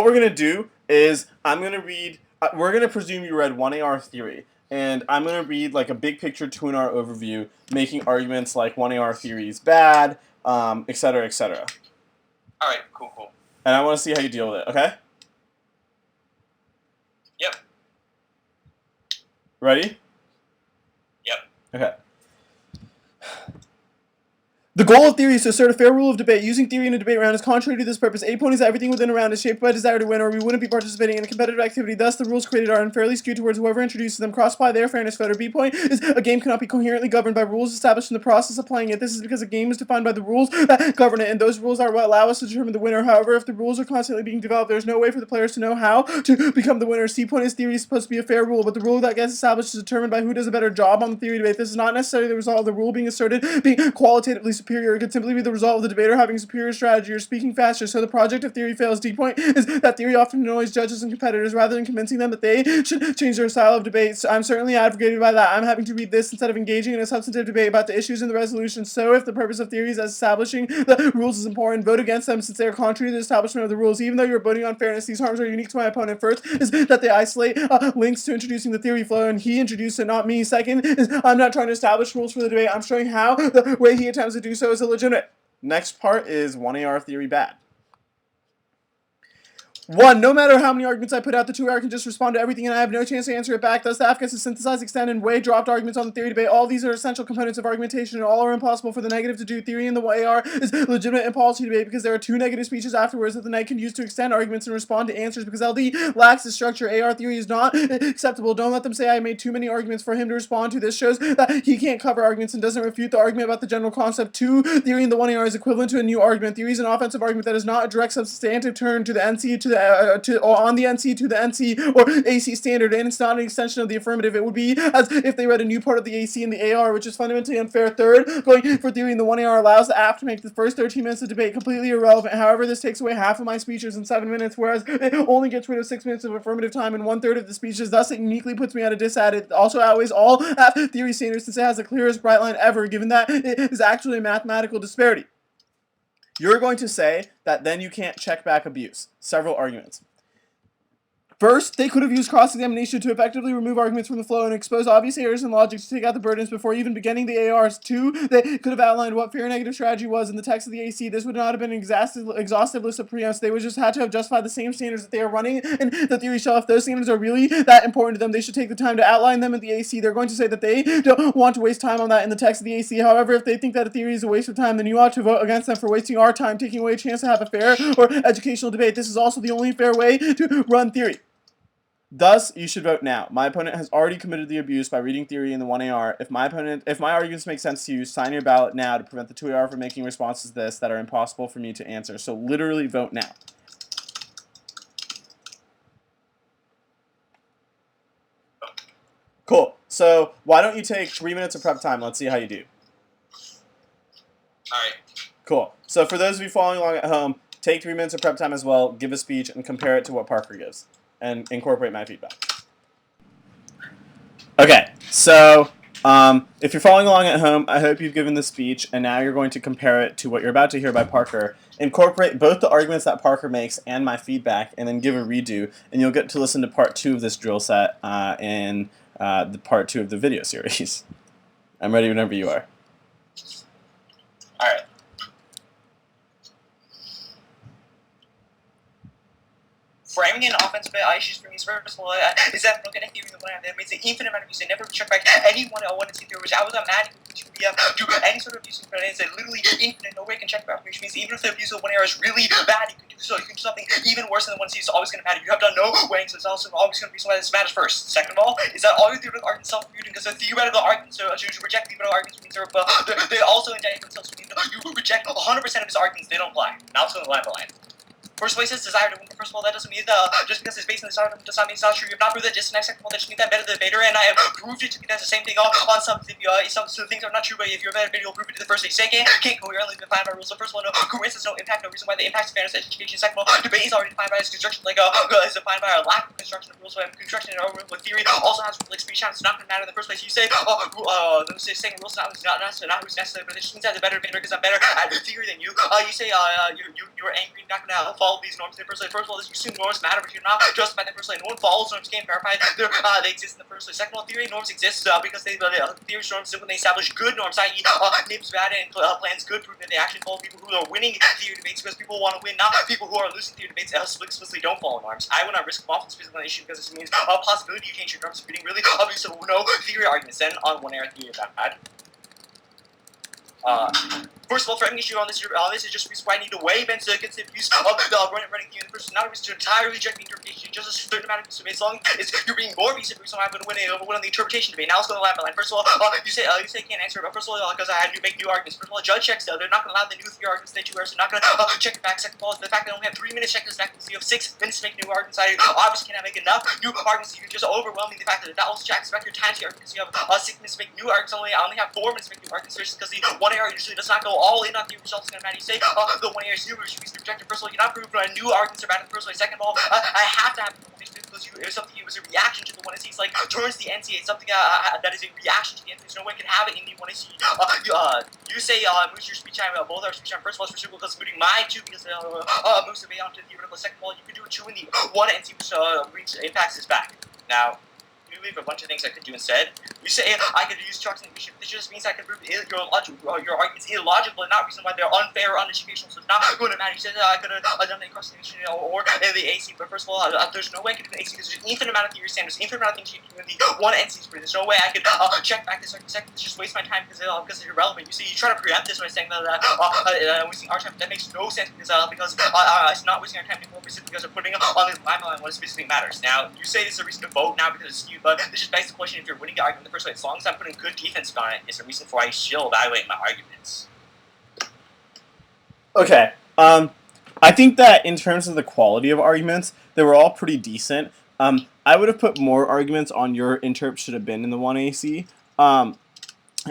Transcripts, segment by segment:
What we're going to do is I'm going to read, we're going to presume you read 1AR theory. And I'm going to read like a big picture 2NR overview, making arguments like 1AR theory is bad, etc., etc. Alright, cool. And I want to see how you deal with it, okay? Yep. Ready? Yep. Okay. The goal of theory is to assert a fair rule of debate. Using theory in a debate round is contrary to this purpose. A point is that everything within a round is shaped by desire to win, or we wouldn't be participating in a competitive activity. Thus, the rules created are unfairly skewed towards whoever introduces them. Cross-apply their fairness voter. B point is a game cannot be coherently governed by rules established in the process of playing it. This is because a game is defined by the rules that govern it, and those rules are what allow us to determine the winner. However, if the rules are constantly being developed, there's no way for the players to know how to become the winner. C point is theory is supposed to be a fair rule, but the rule that gets established is determined by who does a better job on the theory debate. This is not necessarily the result of the rule being asserted being qualitatively superior. It could simply be the result of the debater having superior strategy or speaking faster. So the project of theory fails. D point is that theory often annoys judges and competitors rather than convincing them that they should change their style of debate. So I'm certainly advocated by that. I'm having to read this instead of engaging in a substantive debate about the issues in the resolution. So if the purpose of theories as establishing the rules is important, vote against them since they are contrary to the establishment of the rules. Even though you're voting on fairness, these harms are unique to my opponent. First is that they isolate links to introducing the theory flow, and he introduced it, not me. Second is I'm not trying to establish rules for the debate. I'm showing how the way he attempts to do so is illegitimate. Next part is 1AR theory bad. 1. No matter how many arguments I put out, the 2AR can just respond to everything and I have no chance to answer it back. Thus, the AF gets to synthesize, extend, and weigh dropped arguments on the theory debate. All these are essential components of argumentation, and all are impossible for the negative to do. Theory in the AR is legitimate in policy debate because there are 2 negative speeches afterwards that the knight can use to extend arguments and respond to answers. Because LD lacks the structure, AR theory is not acceptable. Don't let them say I made too many arguments for him to respond to. This shows that he can't cover arguments and doesn't refute the argument about the general concept. 2. Theory in the 1AR is equivalent to a new argument. Theory is an offensive argument that is not a direct substantive turn to the NC to the on the NC to the NC or AC standard, and it's not an extension of the affirmative. It would be as if they read a new part of the AC in the AR, which is fundamentally unfair. 3rd, going for theory in the 1AR allows the AF to make the first 13 minutes of debate completely irrelevant. However, this takes away half of my speeches in 7 minutes, whereas it only gets rid of 6 minutes of affirmative time in 1/3 of the speeches. Thus, it uniquely puts me at a disadvantage. It also outweighs all AF theory standards since it has the clearest bright line ever, given that it is actually a mathematical disparity. You're going to say that then you can't check back abuse. Several arguments. First, they could have used cross-examination to effectively remove arguments from the flow and expose obvious errors in logic to take out the burdens before even beginning the ARs. 2, they could have outlined what fair negative strategy was in the text of the AC. This would not have been an exhaustive list of preempts. They would just have to have justified the same standards that they are running in the theory shell. If those standards are really that important to them, they should take the time to outline them in the AC. They're going to say that they don't want to waste time on that in the text of the AC. However, if they think that a theory is a waste of time, then you ought to vote against them for wasting our time, taking away a chance to have a fair or educational debate. This is also the only fair way to run theory. Thus, you should vote now. My opponent has already committed the abuse by reading theory in the 1AR. If my arguments make sense to you, sign your ballot now to prevent the 2AR from making responses to this that are impossible for me to answer. So literally vote now. Cool. So why don't you take 3 minutes of prep time? Let's see how you do. Alright. Cool. So for those of you following along at home, take 3 minutes of prep time as well, give a speech, and compare it to what Parker gives. And incorporate my feedback. Okay, so if you're following along at home, I hope you've given the speech, and now you're going to compare it to what you're about to hear by Parker. Incorporate both the arguments that Parker makes and my feedback, and then give a redo, and you'll get to listen to part 2 of this drill set in the part 2 of the video series. I'm ready whenever you are. Alright. Framing an offensive issues for me is versatile. Is that looking at theory in the one that makes an infinite amount of use and never check back anyone I want to see through, which I was automatically to do any sort of abuse in front of it. It's literally infinite, no way can check back, which means even if the abuse of 1AR is really bad, you can do so. You can do something even worse than the 1C. It's always going to matter. You have done no weighing, so it's also always going to be something that matters first. Second of all, is that all your theoretical arguments self-refuting because the theoretical arguments to reject theoretical arguments means they also indict themselves. You reject 100% of his arguments, they don't apply. Now it's going to line by line. First place is desire to win. First of all, that doesn't mean just because it's based on desire does not mean it's not true. You have not proved that just an second of all, that just means that better the debater, and I have proved it to be that's the same thing on some things are not true, but if you're a better debater, you'll prove it to the first thing. Second, can't coherently define by rules. So first of all, no coherence has no impact, no reason why the impact of fairness education. Second of all, debate is already defined by its construction, is defined by a lack of construction of rules. So construction in our with theory also has like speech time. It's not going to matter in the first place. You say, saying rules not who's necessary, but it just means that the better debater because I'm better at theory than you. You say you're angry, not going to fall follow these norms in the first place. First of all, you assume norms matter, but you're not justified in the first place. No one follows norms, can't verify they exist in the first place. Second of all, theory norms exist because theory norms when they establish good norms, i.e. names bad and plans good, prove that they actually follow people who are winning theory debates because people want to win, not people who are losing theory debates explicitly don't follow norms. I would not risk waffles physical issue because this means a possibility you change your norms reading really obvious so no theory arguments. Then on one error theory about bad. First of all, threatening issue on this is just a reason why I need to weigh against the abuse of the running theory in the person, not a reason to entirely reject the interpretation. Just a certain amount of abuse as long as you're being more abusive, so I'm going to win on the interpretation debate. Now let's go to the line. First of all, you say you can't answer, but first of all, because I had to make new arguments. First of all, judge checks they're not going to allow the new theory arguments that you are, so they're not going to check it back. Second of all, the fact that I only have 3 minutes check this back, so you have 6 minutes to make new arguments. I obviously cannot make enough new arguments. You're just overwhelming the fact that also checks back your time to your arguments. You have 6 minutes to make new arguments. I only have 4 minutes to make new arguments because the one error usually does not go all in on the results. And you say, the one error is zero, which means the rejected. First of all, you're not proving new arguments are bad in the first place. Second of all, I have to have the one because it was something. It was a reaction to the one NC. It's like turns the NC. It's something that is a reaction to the NC. There's no one can have it in the one NC. You say moves your speech time. Both our speech time. First of all, it's reciprocal because including my two because moves the way onto the theoretical. Second of all, you can do it too in the one NC which impacts his back. Now. We have a bunch of things I could do instead. You say I could use charts and this just means I can prove your argument's illogical and not reason why they're unfair or uneducational, so it's not going to matter. You said I could have done it across the nation or the AC, but first of all, there's no way I could do an AC because there's an infinite amount of theory standards, infinite amount of things you can do in the one NC spread. There's no way I could check back this second. It's just waste my time because it's irrelevant. You see, you try to preempt this by saying that wasting our time. That makes no sense because it's not wasting our time anymore because we're putting on this limelight what specifically matters. Now, you say this is a reason to vote now because it's skewed, but this just begs the question if you're winning the argument in the first place. As long as I'm putting good defense on it, it's a reason for I still evaluate my arguments. Okay. I think that in terms of the quality of arguments, they were all pretty decent. I would have put more arguments on your interp should have been in the 1AC.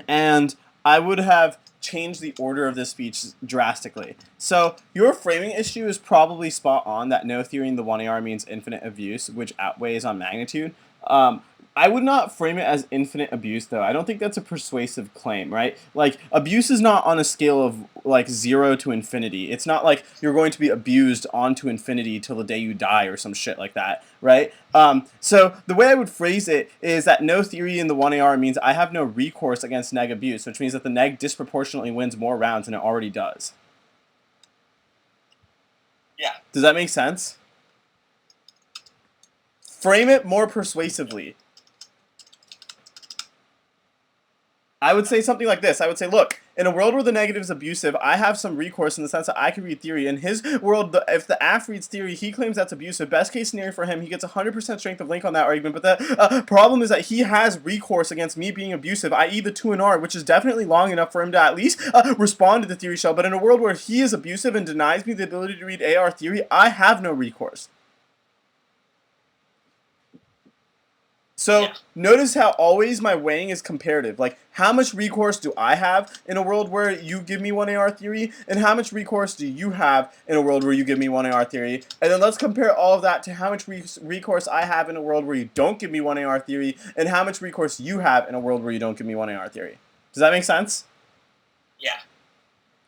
And I would have changed the order of this speech drastically. So your framing issue is probably spot on that no theory in the 1AR means infinite abuse, which outweighs on magnitude. I would not frame it as infinite abuse, though. I don't think that's a persuasive claim, right? Like, abuse is not on a scale of, like, 0 to infinity. It's not like you're going to be abused onto infinity till the day you die or some shit like that, right? So the way I would phrase it is that no theory in the 1AR means I have no recourse against neg abuse, which means that the neg disproportionately wins more rounds than it already does. Yeah. Does that make sense? Frame it more persuasively. I would say something like this. I would say, look, in a world where the negative is abusive, I have some recourse in the sense that I can read theory. In his world, if the AF reads theory, he claims that's abusive. Best case scenario for him, he gets 100% strength of link on that argument. But the problem is that he has recourse against me being abusive, i.e. the 2 and R, which is definitely long enough for him to at least respond to the theory shell. But in a world where he is abusive and denies me the ability to read AR theory, I have no recourse. So notice how always my weighing is comparative. Like, how much recourse do I have in a world where you give me 1AR theory, and how much recourse do you have in a world where you give me 1AR theory? And then let's compare all of that to how much recourse I have in a world where you don't give me 1AR theory, and how much recourse you have in a world where you don't give me 1AR theory. Does that make sense? Yeah.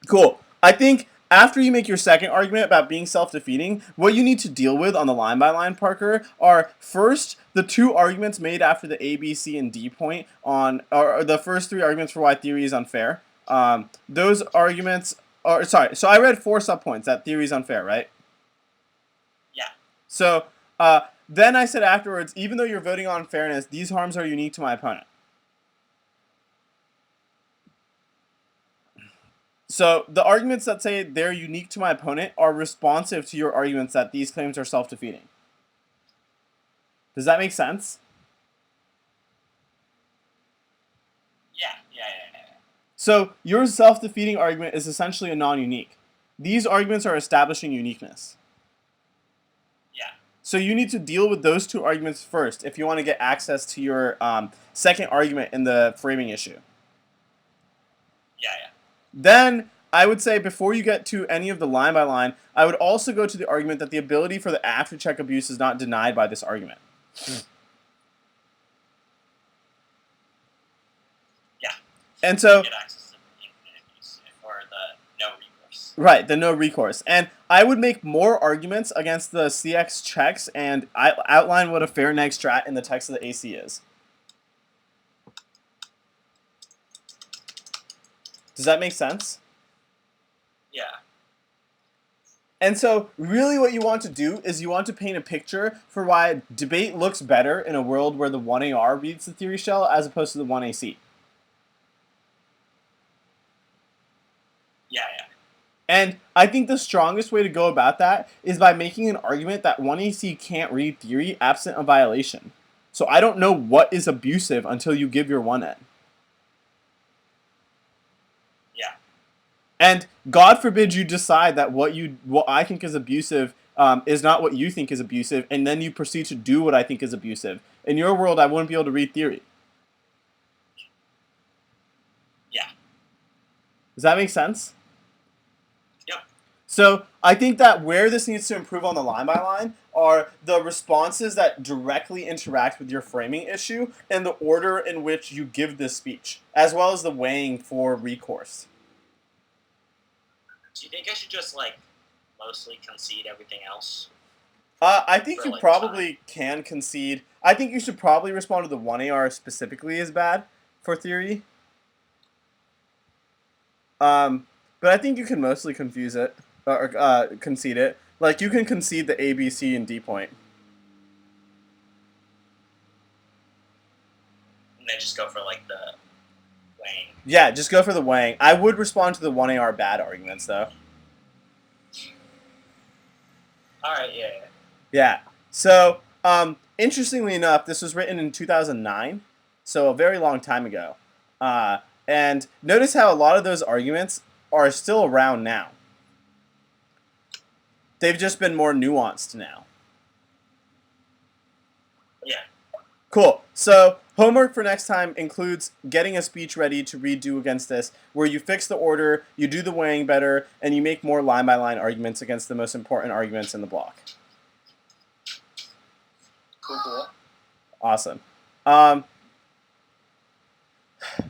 Cool. I think after you make your second argument about being self-defeating, what you need to deal with on the line-by-line, Parker, are first the 2 arguments made after the A, B, C, and D point on, or the first 3 arguments for why theory is unfair. Those arguments are, sorry, so I read 4 subpoints that theory is unfair, right? Yeah. So then I said afterwards, even though you're voting on fairness, these harms are unique to my opponent. So the arguments that say they're unique to my opponent are responsive to your arguments that these claims are self-defeating. Does that make sense? Yeah. So your self-defeating argument is essentially a non-unique. These arguments are establishing uniqueness. Yeah. So you need to deal with those 2 arguments first if you want to get access to your second argument in the framing issue. Yeah. Then I would say before you get to any of the line-by-line, I would also go to the argument that the ability for the after-check abuse is not denied by this argument. Yeah. And so, get access to the abuse for the no recourse. Right, the no recourse. And I would make more arguments against the CX checks and I outline what a fair neg strat in the text of the AC is. Does that make sense? Yeah. And so, really what you want to do is you want to paint a picture for why debate looks better in a world where the 1AR reads the theory shell as opposed to the 1AC. Yeah, yeah. And I think the strongest way to go about that is by making an argument that 1AC can't read theory absent a violation. So I don't know what is abusive until you give your 1N. Yeah. And God forbid you decide that what I think is abusive is not what you think is abusive, and then you proceed to do what I think is abusive. In your world, I wouldn't be able to read theory. Yeah. Does that make sense? Yep. So I think that where this needs to improve on the line by line are the responses that directly interact with your framing issue and the order in which you give this speech, as well as the weighing for recourse. Do you think I should just like mostly concede everything else? I think For, you like, probably can concede. I think you should probably respond to the 1AR specifically as bad for theory. But I think you can mostly confuse it or concede it. Like you can concede the A, B, C, and D point. And then just go for like the weighing. Yeah, just go for the weighing. I would respond to the 1AR bad arguments though. Alright, yeah. Yeah. So, interestingly enough, this was written in 2009, so a very long time ago. And notice how a lot of those arguments are still around now. They've just been more nuanced now. Yeah. Cool. So, homework for next time includes getting a speech ready to redo against this, where you fix the order, you do the weighing better, and you make more line-by-line arguments against the most important arguments in the block. Cool. Awesome.